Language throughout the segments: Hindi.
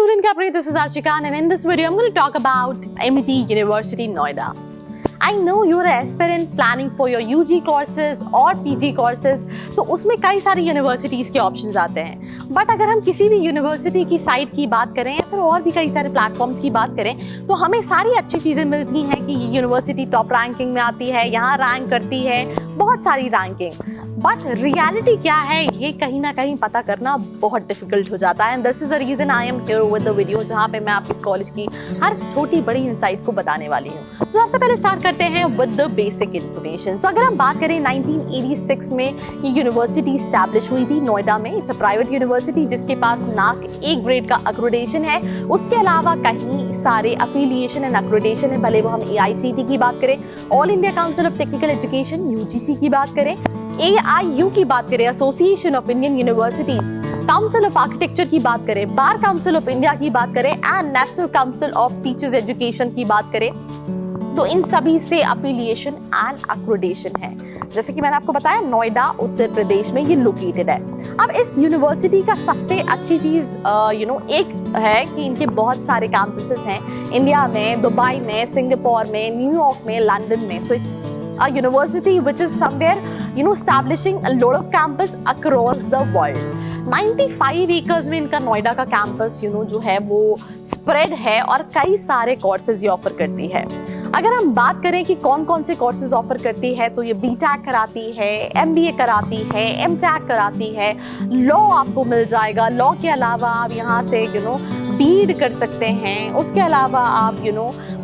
student Capri, this is Archikan, and in this video I'm going to talk about Amity University Noida. I know you're an aspirant planning for your UG courses और PG courses, तो उसमें कई सारी यूनिवर्सिटीज़ के ऑप्शंस आते हैं. बट अगर हम किसी भी यूनिवर्सिटी की साइट की बात करें या फिर और भी कई सारे प्लेटफॉर्म्स की बात करें तो हमें सारी अच्छी चीज़ें मिलती हैं कि ये यूनिवर्सिटी टॉप रैंकिंग में आती है, यहाँ रैंक करती है, बहुत सारी रैंकिंग. बट रियलिटी क्या है ये कहीं ना कहीं पता करना बहुत डिफिकल्ट हो जाता है. And this is the reason I am here with the video, जहाँ पे मैं आपकी कॉलेज की हर छोटी बड़ी इनसाइट को बताने वाली हूँ. तो सबसे पहले स्टार्ट करते हैं विद द बेसिक इन्फॉर्मेशन. सो अगर हम बात करें 1986 में ये यूनिवर्सिटी स्टैब्लिश हुई थी नोएडा में. इट्स अ प्राइवेट यूनिवर्सिटी जिसके पास नाक ए ग्रेड का अक्रेडिटेशन है. उसके अलावा कहीं सारे अफिलिएशन एंड अक्रेडिटेशन है, भले वो हम AICTE की बात करें, all India council of technical education UGC की बात करें, AIU की बात करें, association of Indian universities, council of architecture की बात करें, बार काउंसिल ऑफ इंडिया की बात करें and national council of teachers education की बात करें, तो इन सभी से अफिलिएशन एंड अक्रेडिटेशन है. जैसे कि मैंने आपको बताया नोएडा उत्तर प्रदेश में ये लोकेटेड है. अब इस यूनिवर्सिटी का सबसे अच्छी चीज एक है कि इनके बहुत सारे कैंपसेस हैं इंडिया में, दुबई में, सिंगापुर में, न्यूयॉर्क में, लंदन में. So it's a university which is somewhere establishing a lot of campus across the world. 95 acres में इनका नोएडा का कैंपस जो है वो स्प्रेड है और कई सारे कोर्सेज ये ऑफर करती है. अगर हम बात करें कि कौन कौन से कोर्सेज ऑफर करती है तो ये BTech कराती है, MBA कराती है, MTech कराती है, लॉ आपको मिल जाएगा. लॉ के अलावा आप यहाँ से बीड कर सकते हैं. उसके अलावा आप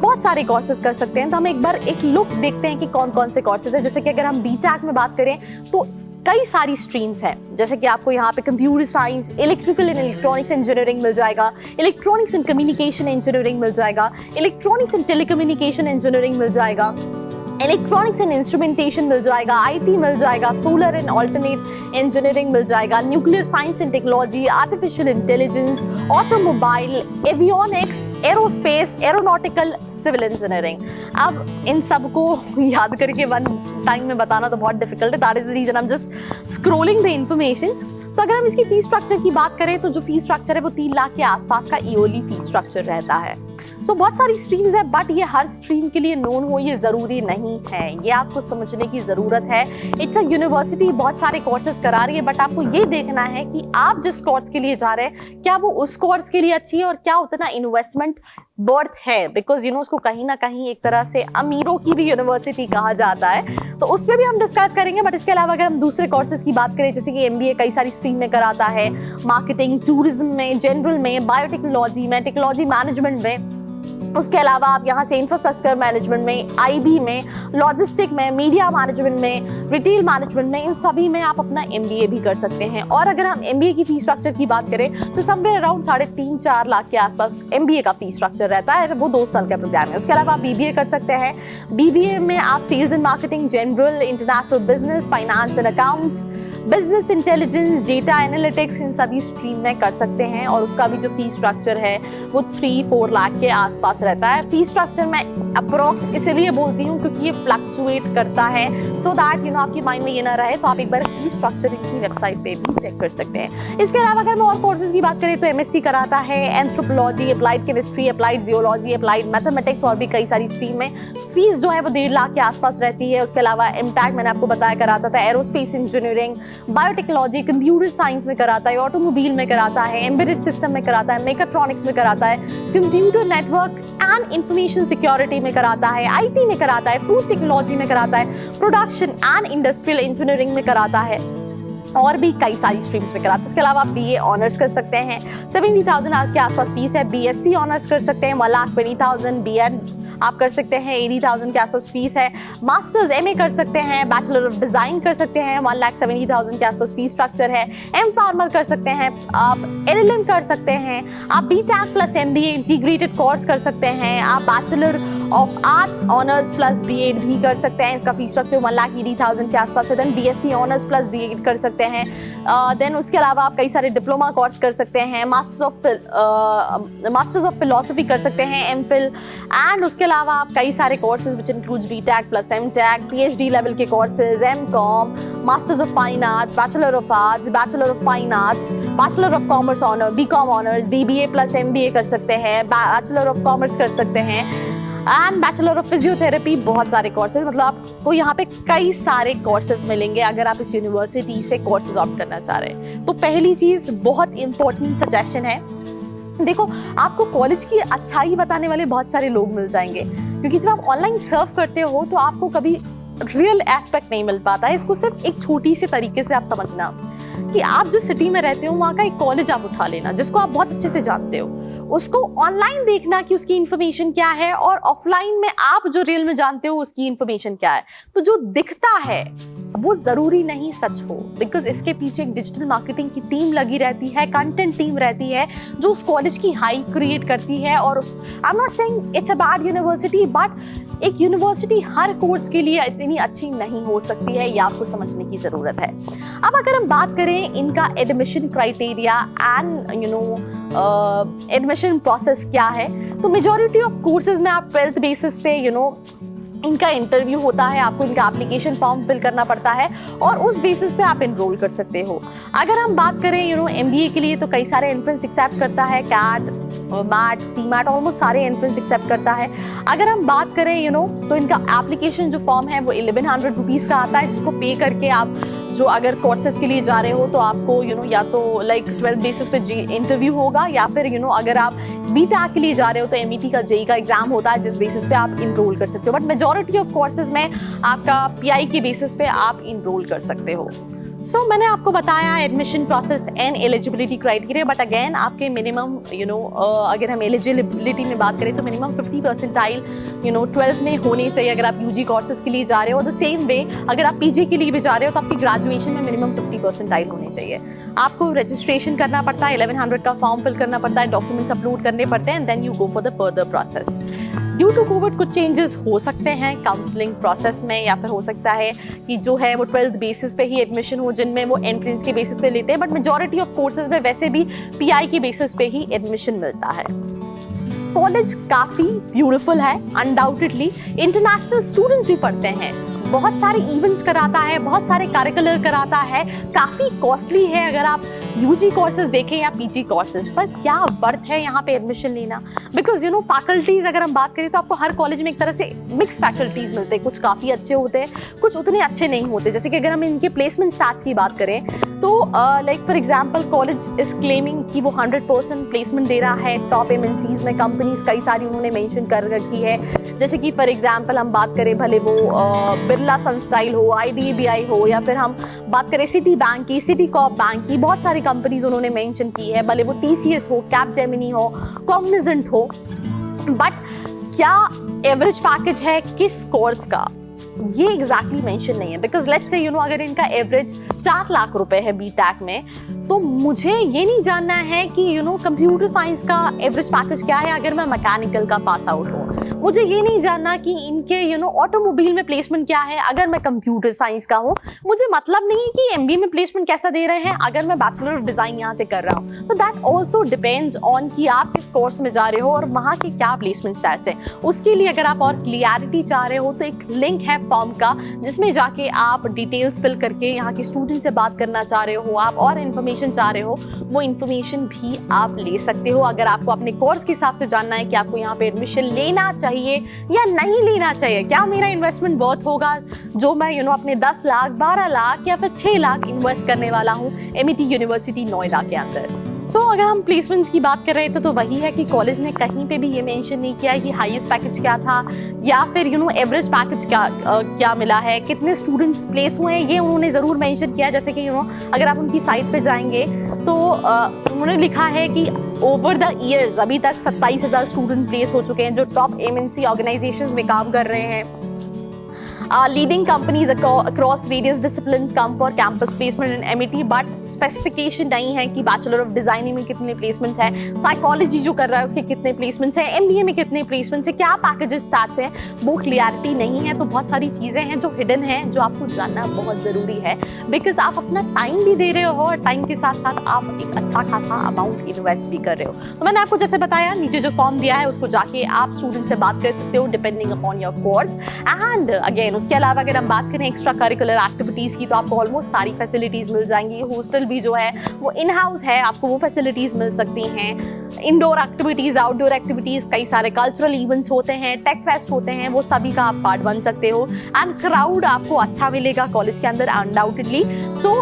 बहुत सारे कोर्सेज कर सकते हैं. तो हम एक बार एक लुक देखते हैं कि कौन कौन से कोर्सेज है. जैसे कि अगर हम BTech में बात करें तो कई सारी स्ट्रीम्स हैं. जैसे कि आपको यहाँ पे computer science, electrical and electronics engineering मिल जाएगा, इलेक्ट्रॉनिक्स एंड कम्युनिकेशन इंजीनियरिंग मिल जाएगा, इलेक्ट्रॉनिक्स एंड टेलीकम्युनिकेशन इंजीनियरिंग मिल जाएगा, इलेक्ट्रॉनिक्स एंड इंस्ट्रूमेंटेशन मिल जाएगा, IT मिल जाएगा, सोलर एंड ऑल्टरनेट इंजीनियरिंग मिल जाएगा, nuclear science and technology, artificial intelligence, automobile, avionics, aerospace, aeronautical, civil engineering. अब इन सबको याद करके वन टाइम में बताना तो बहुत डिफिकल्ट है. That is the reason I am just scrolling the information. So अगर हम इसकी फीस स्ट्रक्चर की बात करें तो जो फीस स्ट्रक्चर है वो 3 लाख के आसपास का ईयरली फीस स्ट्रक्चर रहता है. सो बहुत सारी स्ट्रीम्स है बट ये हर स्ट्रीम के लिए नोन हो ये ज़रूरी नहीं है. ये आपको समझने की ज़रूरत है. इट्स अ यूनिवर्सिटी बहुत सारे कोर्सेज करा रही है बट आपको ये देखना है कि आप जिस कोर्स के लिए जा रहे हैं क्या वो उस कोर्स के लिए अच्छी है और क्या उतना इन्वेस्टमेंट वर्थ है. बिकॉज उसको कहीं ना कहीं एक तरह से अमीरों की भी यूनिवर्सिटी कहा जाता है. तो उसमें भी हम डिस्कस करेंगे. बट इसके अलावा अगर हम दूसरे कोर्सेज की बात करें जैसे कि MBA कई सारी स्ट्रीम में कराता है, मार्केटिंग, टूरिज्म में, जनरल में, बायोटेक्नोलॉजी में, टेक्नोलॉजी मैनेजमेंट में. उसके अलावा आप यहाँ से इंफ्रास्ट्रक्चर मैनेजमेंट में, IB में, लॉजिस्टिक में, मीडिया मैनेजमेंट में, रिटेल मैनेजमेंट में, इन सभी में आप अपना MBA भी कर सकते हैं. और अगर हम MBA की फीस स्ट्रक्चर की बात करें तो समवेयर अराउंड 3.5-4 लाख के आसपास MBA का फीस स्ट्रक्चर रहता है. वो 2 साल का प्रोग्राम है. उसके अलावा आप BBA कर सकते हैं. BBA में आप sales and marketing, general, international business, finance and accounts, business intelligence, data analytics, इन सभी स्ट्रीम में कर सकते हैं. और उसका भी जो फीस स्ट्रक्चर है वो 3-4 लाख के आसपास रहता है. फीस स्ट्रक्चर मैं अप्रोक्स इसलिए बोलती हूँ क्योंकि ये फ्लक्चुएट करता है सो दैट आपके माइंड में ये ना रहे. तो आप एक बार फीस स्ट्रक्चर इनकी वेबसाइट पे भी चेक कर सकते हैं. इसके अलावा अगर हम और कोर्सेज की बात करें तो MSc कराता है, anthropology, applied chemistry, applied geology, applied mathematics और भी कई सारी स्ट्रीम में. फीस जो है वो 1.5 लाख के आसपास रहती है. उसके अलावा MTech मैंने आपको बताया कराता था, aerospace engineering, biotechnology, computer science में कराता है, ऑटोमोबाइल में कराता है, एम्बेडेड सिस्टम में कराता है, मेकाट्रॉनिक्स में कराता है, computer network and information security में कराता है, IT में कराता है, फूड टेक्नोलॉजी में कराता है, प्रोडक्शन एंड इंडस्ट्रियल इंजीनियरिंग में कराता है और भी कई सारी स्ट्रीम्स में कराता है. इसके अलावा आप BA ऑनर्स कर सकते हैं. 70,000 के आसपास फीस है. BSc ऑनर्स कर सकते हैं 1,20,000. BEd आप कर सकते हैं 80,000 के आसपास फीस है. मास्टर्स MA कर सकते हैं, बैचलर ऑफ डिजाइन कर सकते हैं 1,70,000 के आसपास फीस स्ट्रक्चर है. M.Pharma कर सकते हैं आप, LLM कर सकते हैं आप, BTech plus MBA integrated course कर सकते हैं आप, bachelor of arts honours plus BEd भी कर सकते हैं। इसका फीस स्ट्रक्चर 1,80,000 के आसपास है। Then BSc honours plus BEd कर सकते हैं। देन उसके अलावा आप कई सारे डिप्लोमा कोर्स कर सकते हैं, मास्टर्स ऑफ फिलोसफी कर सकते हैं, एमफिल, एंड उसके अलावा आप कई सारे courses which includes BTech plus MTech, PhD level के courses, MCom, masters of fine arts, bachelor of arts, bachelor of fine arts, bachelor of commerce honour, BCom honours, BBA plus MBA कर सकते हैं, बैचलर ऑफ कॉमर्स कर सकते हैं, एंड बैचलर ऑफ फिजियोथेरेपी। बहुत सारे कोर्सेज, मतलब आपको यहाँ पे कई सारे कोर्सेज मिलेंगे अगर आप इस यूनिवर्सिटी से कोर्सेज ऑप्ट करना चाह रहे हैं। तो पहली चीज, बहुत इंपॉर्टेंट सजेशन है, देखो आपको कॉलेज की अच्छाई बताने वाले बहुत सारे लोग मिल जाएंगे, क्योंकि जब आप ऑनलाइन सर्व करते हो तो आपको कभी रियल एस्पेक्ट नहीं मिल पाता है। इसको सिर्फ एक छोटी सी तरीके से आप समझना कि आप जिस सिटी में रहते हो वहाँ का एक कॉलेज आप उठा लेना जिसको आप बहुत अच्छे से जानते हो, उसको ऑनलाइन देखना कि उसकी इन्फॉर्मेशन क्या है, और ऑफलाइन में आप जो रियल में जानते हो उसकी इन्फॉर्मेशन क्या है। तो जो दिखता है वो जरूरी नहीं सच हो, बिकॉज इसके पीछे एक डिजिटल मार्केटिंग की टीम लगी रहती है, कंटेंट टीम रहती है जो उस कॉलेज की हाइप क्रिएट करती है। और I am not saying it's a bad university, but एक यूनिवर्सिटी हर कोर्स के लिए इतनी अच्छी नहीं हो सकती है, ये आपको समझने की जरूरत है। अब अगर हम बात करें इनका admission criteria and admission process क्या है, तो मेजॉरिटी ऑफ कोर्सेज में आप 12th बेसिस पे इनका इंटरव्यू होता है, आपको इनका एप्लीकेशन फॉर्म फिल करना पड़ता है और उस बेसिस पे आप एनरोल कर सकते हो। अगर हम बात करें एमबीए के लिए तो कई सारे एंट्रेंस एक्सेप्ट करता है, कैट, मैट, सीमैट, ऑलमोस्ट सारे एंट्रेंस एक्सेप्ट करता है। अगर हम बात करें तो इनका एप्लीकेशन जो फॉर्म है वो 1100 रुपीज़ का आता है, जिसको पे करके आप जो अगर कोर्सेज के लिए जा रहे हो तो आपको या तो लाइक 12th बेसिस पे इंटरव्यू होगा, या फिर अगर आप बीटेक के लिए जा रहे हो तो एमईटी का जेई का एग्जाम होता है जिस बेसिस पे आप इनरोल कर सकते हो। बट मेजॉरिटी ऑफ कोर्सेज में आपका पीआई के बेसिस पे आप इनरोल कर सकते हो। मैंने आपको बताया admission process and eligibility criteria, but again आपके मिनिमम अगर हम एलिजिबिलिटी में बात करें तो मिनिमम 50 परसेंटाइल 12th में होने चाहिए अगर आप यूजी कोर्सेज के लिए जा रहे हो। द सेम वे अगर आप पीजी के लिए भी जा रहे हो तो आपकी ग्रेजुएशन में मिनिमम 50 परसेंटाइल होने चाहिए। आपको रजिस्ट्रेशन करना पड़ता है, 1100 का फॉर्म फिल करना पड़ता है, डॉक्यूमेंट्स अपलोड करने पड़ते हैं, and then you go for the further process. Due to Covid कुछ चेंजेस हो सकते हैं काउंसलिंग प्रोसेस में, या फिर हो सकता है कि जो है वो 12th बेसिस पे ही एडमिशन हो, जिनमें वो एंट्रेंस के बेसिस पे लेते हैं, बट मेजॉरिटी ऑफ कोर्सेज में वैसे भी पीआई के बेसिस पे ही एडमिशन मिलता है। कॉलेज काफी ब्यूटीफुल है, अनडाउटेडली इंटरनेशनल स्टूडेंट्स भी पढ़ते हैं, बहुत सारे इवेंट्स कराता है, बहुत सारे करिकुलर कराता है, काफी कॉस्टली है अगर आप यूजी कोर्सेज देखें या पीजी कोर्सेज। पर क्या वर्थ है यहाँ पे एडमिशन लेना, बिकॉज फैकल्टीज अगर हम बात करें तो आपको हर कॉलेज में एक तरह से मिक्स फैकल्टीज मिलते हैं, कुछ काफी अच्छे होते हैं, कुछ उतने अच्छे नहीं होते। जैसे कि अगर हम इनके प्लेसमेंट स्टैट्स की बात करें तो like for example college is claiming कि वो 100% प्लेसमेंट दे रहा है टॉप एमएनसीज में, कंपनीज कई सारी उन्होंने मेंशन कर रखी है। जैसे कि फॉर एग्जाम्पल हम बात करें भले वो बिरला सनस्टाइल हो, आईडीबीआई हो, या फिर हम बात करें सिटी बैंक की, सिटी कॉप बैंक की, बहुत सारी कंपनीज उन्होंने मेंशन की है, भले वो टीसीएस हो, कैपजेमिनी हो, कॉग्निजेंट हो। बट क्या एवरेज पैकेज है किस कोर्स का ये एग्जैक्टली मेंशन नहीं है, बिकॉज लेट्स से अगर इनका एवरेज 4 लाख रुपए है बीटेक में, तो मुझे ये नहीं जानना है कि कंप्यूटर साइंस का एवरेज पैकेज क्या है अगर मैं मैकेनिकल का पास आउट हूँ। मुझे ये नहीं जानना कि इनके ऑटोमोबाइल में प्लेसमेंट क्या है अगर मैं कंप्यूटर साइंस का हूँ। मुझे मतलब नहीं कि एमबीए में प्लेसमेंट कैसा दे रहे हैं अगर मैं बैचलर ऑफ डिजाइन यहाँ से कर रहा हूँ। तो दैट ऑल्सो डिपेंड्स ऑन कि आप किस कोर्स में जा रहे हो और वहाँ के क्या प्लेसमेंट स्टैट्स हैं। उसके लिए अगर आप और क्लियरिटी चाह रहे हो तो एक लिंक है फॉर्म का जिसमें जाके आप डिटेल्स फिल करके यहाँ के स्टूडेंट से बात करना चाह रहे हो, आप और इन्फॉर्मेशन चाह रहे हो, वो इन्फॉर्मेशन भी आप ले सकते हो। अगर आपको अपने कोर्स के हिसाब से जानना है कि आपको यहाँ पे एडमिशन लेना चाहिए या नहीं लेना चाहिए, क्या मेरा इन्वेस्टमेंट बहुत होगा जो मैं अपने 10 लाख 12 लाख या फिर 6 लाख इन्वेस्ट करने वाला हूँ एमईटी यूनिवर्सिटी नोएडा के अंदर। अगर हम प्लेसमेंट्स की बात कर रहे थे तो वही है कि कॉलेज ने कहीं पे भी ये मेंशन नहीं किया है कि हाईएस्ट पैकेज क्या था या फिर एवरेज पैकेज क्या मिला है, कितने स्टूडेंट्स प्लेस हुए हैं, ये उन्होंने ज़रूर मेंशन किया है। जैसे कि अगर आप उनकी साइट पे जाएंगे तो उन्होंने लिखा है कि ओवर द ईयर्स अभी तक 27,000 स्टूडेंट प्लेस हो चुके हैं जो टॉप एमएनसी ऑर्गेनाइजेशंस में काम कर रहे हैं। leading companies across various disciplines come for campus placement in MET, but specification नहीं है कि बैचलर ऑफ डिजाइनिंग में कितने प्लेसमेंट्स हैं, साइकोलॉजी जो कर रहा है उसके कितने प्लेसमेंट्स हैं, MBA में कितने प्लेसमेंट्स हैं, क्या पैकेजेस स्टार्ट्स हैं, वो क्लियरिटी नहीं है। तो बहुत सारी चीज़ें हैं जो हिडन हैं, जो आपको जानना बहुत ज़रूरी है, बिकॉज आप अपना टाइम भी दे रहे हो और टाइम के साथ साथ आप एक अच्छा खासा अमाउंट इन्वेस्ट भी कर रहे हो। तो मैंने आपको जैसे बताया, नीचे जो फॉर्म दिया है उसको जाके आप स्टूडेंट से बात कर सकते हो depending upon your course. And again उसके अलावा अगर हम बात करें एक्स्ट्रा करिकुलर एक्टिविटीज़ की, तो आपको ऑलमोस्ट सारी फैसिलिटीज़ मिल जाएंगी। हॉस्टल भी जो है वो इन हाउस है, आपको वो फैसिलिटीज़ मिल सकती हैं। इंडोर एक्टिविटीज़, आउटडोर एक्टिविटीज़, कई सारे कल्चरल इवेंट्स होते हैं, टेक फेस्ट होते हैं, वो सभी का आप पार्ट बन सकते हो। एंड क्राउड आपको अच्छा मिलेगा कॉलेज के अंदर अनडाउटेडली। सो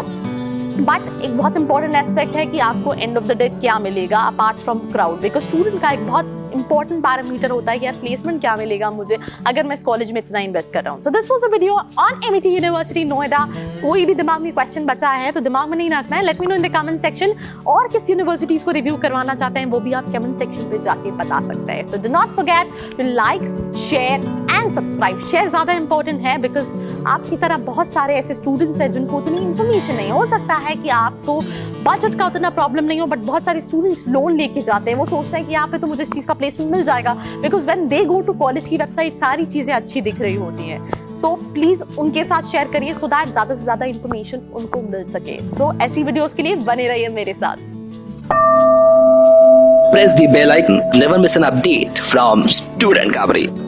बट एक बहुत इंपॉर्टेंट एस्पेक्ट है कि आपको एंड ऑफ द डे क्या मिलेगा apart from crowd, because student का एक बहुत इंपॉर्टेंट पैरामीटर होता है कि यार प्लेसमेंट क्या मिलेगा मुझे अगर मैं इस कॉलेज में इतना इन्वेस्ट कर रहा हूँ। So this was a video on MET university Noida. कोई भी दिमाग में क्वेश्चन बचा है तो दिमाग में नहीं रखना है, let me know in the comment section. और किस यूनिवर्सिटीज को रिव्यू करवाना चाहते हैं वो भी आप कमेंट सेक्शन पे जाके बता सकते हैं। So do not forget to like, share and subscribe. Share ज्यादा इंपॉर्टेंट है बिकॉज आपकी तरह बहुत सारे ऐसे स्टूडेंट्स हैं जिनको उतनी इन्फॉर्मेशन नहीं। हो सकता है कि आपको बजट का उतना प्रॉब्लम नहीं हो, बट बहुत सारे स्टूडेंट्स लोन लेके जाते हैं, वो सोचते हैं कि यहाँ पे तो मुझे इस चीज़ का प्लेसमेंट मिल जाएगा, because when they go to college की वेबसाइट सारी चीज़ें अच्छी दिख रही होती हैं। तो प्लीज़ उनके साथ शेयर करिए सो दैट ज़्यादा से ज़्यादा इन्फॉर्मेशन उनको मिल सके। सो ऐसी वीडियोज़ के लिए बने रहिए मेरे साथ। Press the bell icon, never miss an update from Student Kaveri.